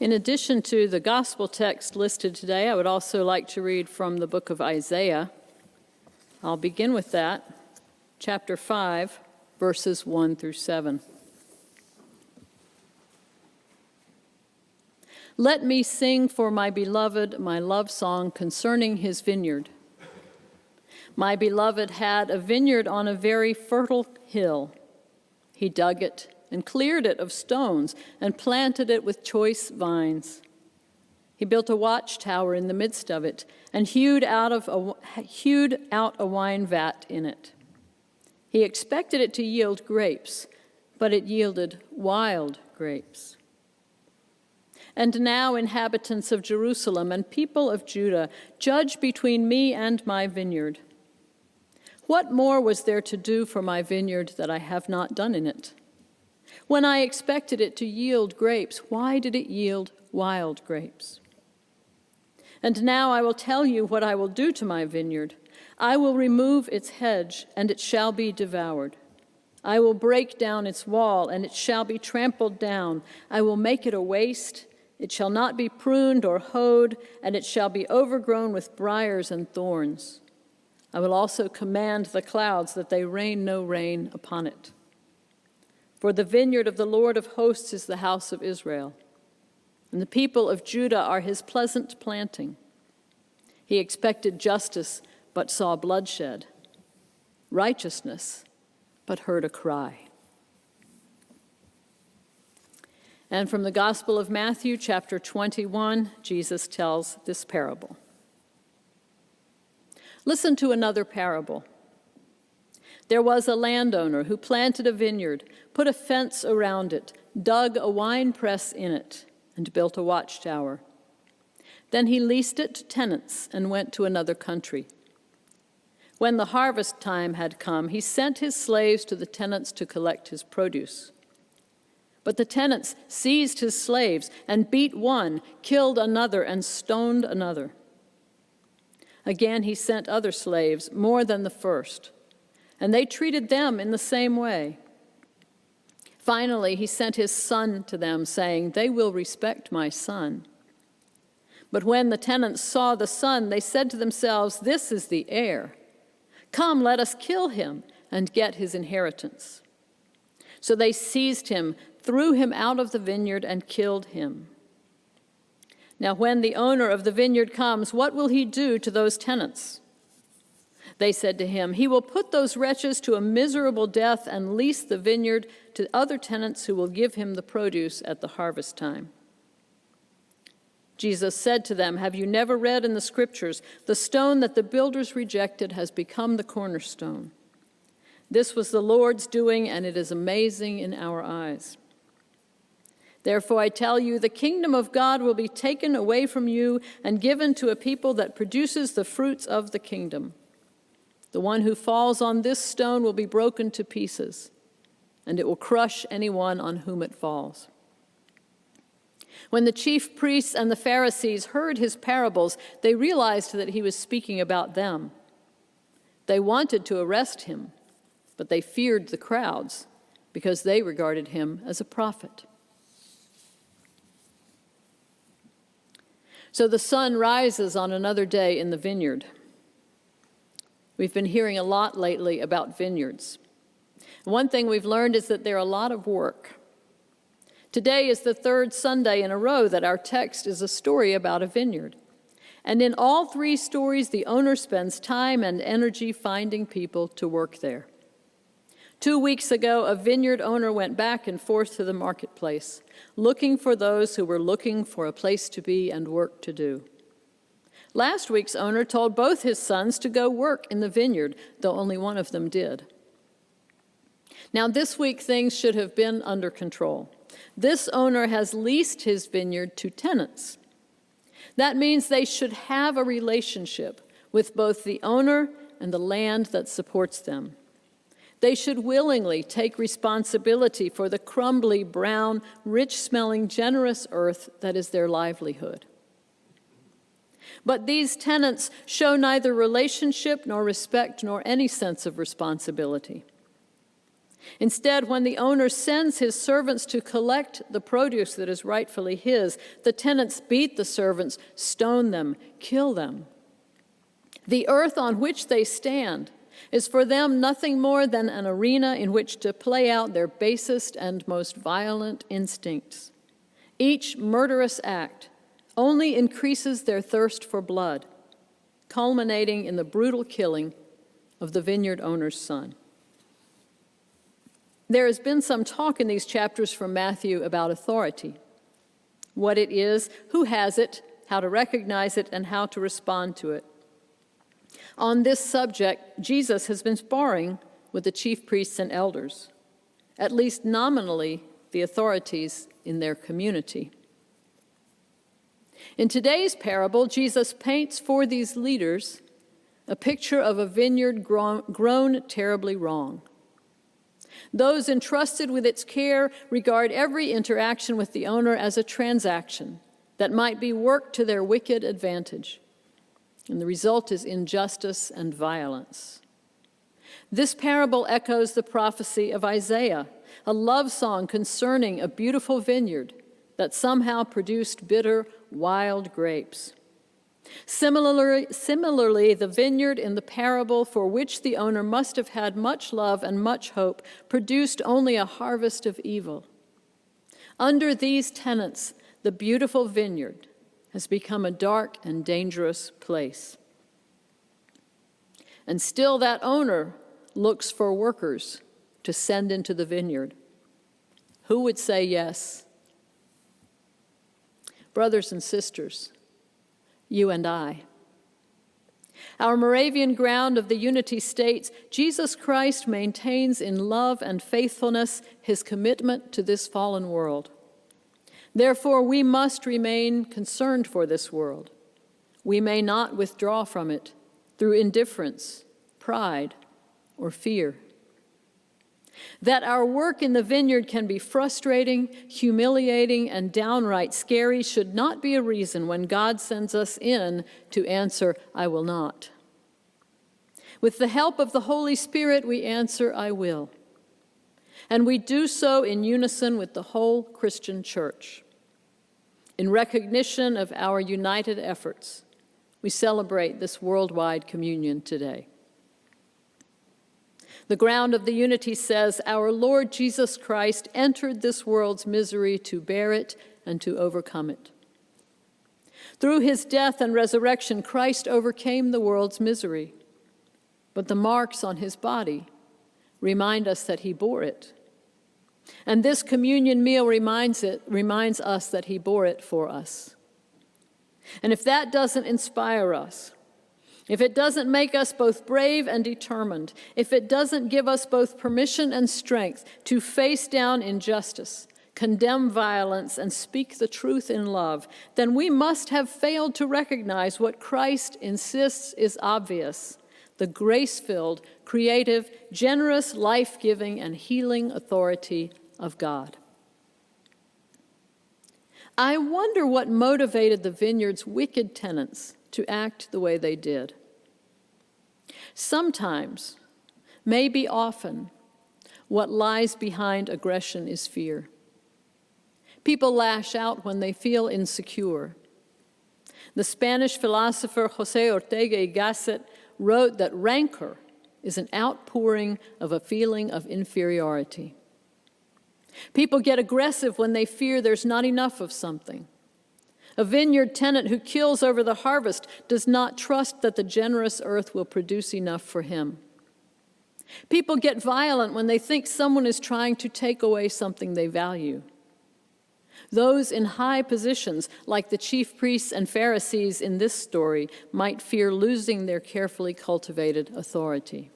In addition to the gospel text listed today, I would also like to read from the book of Isaiah. I'll begin with that, chapter 5, verses 1 through 7. Let me sing for my beloved my love song concerning his vineyard. My beloved had a vineyard on a very fertile hill. He dug it and cleared it of stones and planted it with choice vines. He built a watchtower in the midst of it and hewed out a wine vat in it. He expected it to yield grapes, but it yielded wild grapes. And now, inhabitants of Jerusalem and people of Judah, judge between me and my vineyard. What more was there to do for my vineyard that I have not done in it? When I expected it to yield grapes, why did it yield wild grapes? And now I will tell you what I will do to my vineyard. I will remove its hedge, and it shall be devoured. I will break down its wall, and it shall be trampled down. I will make it a waste. It shall not be pruned or hoed, and it shall be overgrown with briars and thorns. I will also command the clouds that they rain no rain upon it. For the vineyard of the Lord of hosts is the house of Israel, and the people of Judah are his pleasant planting. He expected justice, but saw bloodshed, righteousness, but heard a cry. And from the Gospel of Matthew, chapter 21, Jesus tells this parable. Listen to another parable. There was a landowner who planted a vineyard, put a fence around it, dug a wine press in it, and built a watchtower. Then he leased it to tenants and went to another country. When the harvest time had come, he sent his slaves to the tenants to collect his produce. But the tenants seized his slaves and beat one, killed another, and stoned another. Again he sent other slaves, more than the first, and they treated them in the same way. Finally, he sent his son to them, saying, "They will respect my son." But when the tenants saw the son, they said to themselves, "This is the heir. Come, let us kill him and get his inheritance." So they seized him, threw him out of the vineyard, and killed him. Now when the owner of the vineyard comes, what will he do to those tenants? They said to him, "He will put those wretches to a miserable death and lease the vineyard to other tenants who will give him the produce at the harvest time." Jesus said to them, "Have you never read in the scriptures, the stone that the builders rejected has become the cornerstone? This was the Lord's doing, and it is amazing in our eyes. Therefore I tell you, the kingdom of God will be taken away from you and given to a people that produces the fruits of the kingdom. The one who falls on this stone will be broken to pieces, and it will crush anyone on whom it falls." When the chief priests and the Pharisees heard his parables, they realized that he was speaking about them. They wanted to arrest him, but they feared the crowds because they regarded him as a prophet. So the sun rises on another day in the vineyard. We've been hearing a lot lately about vineyards. One thing we've learned is that they're a lot of work. Today is the third Sunday in a row that our text is a story about a vineyard. And in all three stories, the owner spends time and energy finding people to work there. 2 weeks ago, a vineyard owner went back and forth to the marketplace, looking for those who were looking for a place to be and work to do. Last week's owner told both his sons to go work in the vineyard, though only one of them did. Now, this week, things should have been under control. This owner has leased his vineyard to tenants. That means they should have a relationship with both the owner and the land that supports them. They should willingly take responsibility for the crumbly, brown, rich-smelling, generous earth that is their livelihood. But these tenants show neither relationship nor respect nor any sense of responsibility. Instead, when the owner sends his servants to collect the produce that is rightfully his, the tenants beat the servants, stone them, kill them. The earth on which they stand is for them nothing more than an arena in which to play out their basest and most violent instincts. Each murderous act only increases their thirst for blood, culminating in the brutal killing of the vineyard owner's son. There has been some talk in these chapters from Matthew about authority, what it is, who has it, how to recognize it, and how to respond to it. On this subject, Jesus has been sparring with the chief priests and elders, at least nominally the authorities in their community. In today's parable, Jesus paints for these leaders a picture of a vineyard grown terribly wrong. Those entrusted with its care regard every interaction with the owner as a transaction that might be worked to their wicked advantage. And the result is injustice and violence. This parable echoes the prophecy of Isaiah, a love song concerning a beautiful vineyard that somehow produced bitter, wild grapes. Similarly, the vineyard in the parable, for which the owner must have had much love and much hope, produced only a harvest of evil. Under these tenets, the beautiful vineyard has become a dark and dangerous place. And still that owner looks for workers to send into the vineyard. Who would say yes? Brothers and sisters, you and I. Our Moravian ground of the unity states, Jesus Christ maintains in love and faithfulness his commitment to this fallen world. Therefore, we must remain concerned for this world. We may not withdraw from it through indifference, pride, or fear. That our work in the vineyard can be frustrating, humiliating, and downright scary should not be a reason when God sends us in to answer, I will not. With the help of the Holy Spirit, we answer, I will. And we do so in unison with the whole Christian church. In recognition of our united efforts, we celebrate this worldwide communion today. The ground of the unity says, our Lord Jesus Christ entered this world's misery to bear it and to overcome it. Through his death and resurrection, Christ overcame the world's misery, but the marks on his body remind us that he bore it. And this communion meal reminds us that he bore it for us. And if that doesn't inspire us, if it doesn't make us both brave and determined, if it doesn't give us both permission and strength to face down injustice, condemn violence, and speak the truth in love, then we must have failed to recognize what Christ insists is obvious: the grace-filled, creative, generous, life-giving, and healing authority of God. I wonder what motivated the vineyard's wicked tenants to act the way they did. Sometimes, maybe often, what lies behind aggression is fear. People lash out when they feel insecure. The Spanish philosopher José Ortega y Gasset wrote that rancor is an outpouring of a feeling of inferiority. People get aggressive when they fear there's not enough of something. A vineyard tenant who kills over the harvest does not trust that the generous earth will produce enough for him. People get violent when they think someone is trying to take away something they value. Those in high positions, like the chief priests and Pharisees in this story, might fear losing their carefully cultivated authority.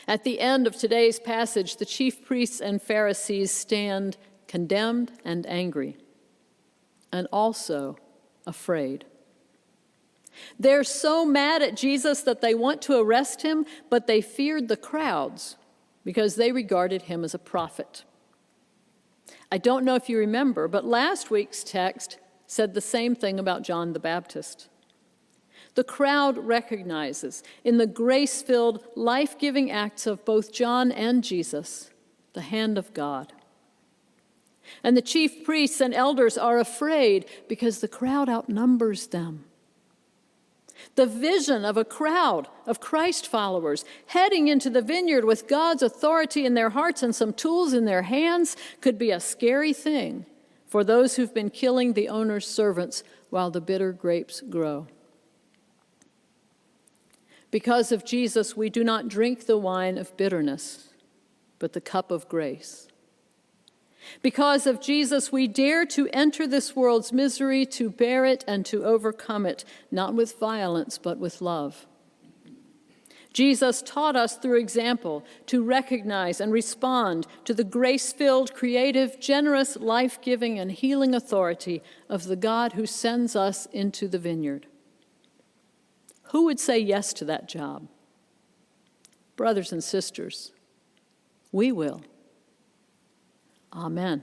At the end of today's passage, the chief priests and Pharisees stand condemned and angry, and also afraid. They're so mad at Jesus that they want to arrest him, but they feared the crowds because they regarded him as a prophet. I don't know if you remember, but last week's text said the same thing about John the Baptist. The crowd recognizes in the grace-filled, life-giving acts of both John and Jesus the hand of God. And the chief priests and elders are afraid because the crowd outnumbers them. The vision of a crowd of Christ followers heading into the vineyard with God's authority in their hearts and some tools in their hands could be a scary thing for those who've been killing the owner's servants while the bitter grapes grow. Because of Jesus, we do not drink the wine of bitterness, but the cup of grace. Because of Jesus, we dare to enter this world's misery, to bear it and to overcome it, not with violence, but with love. Jesus taught us through example to recognize and respond to the grace-filled, creative, generous, life-giving, and healing authority of the God who sends us into the vineyard. Who would say yes to that job? Brothers and sisters, we will. Amen.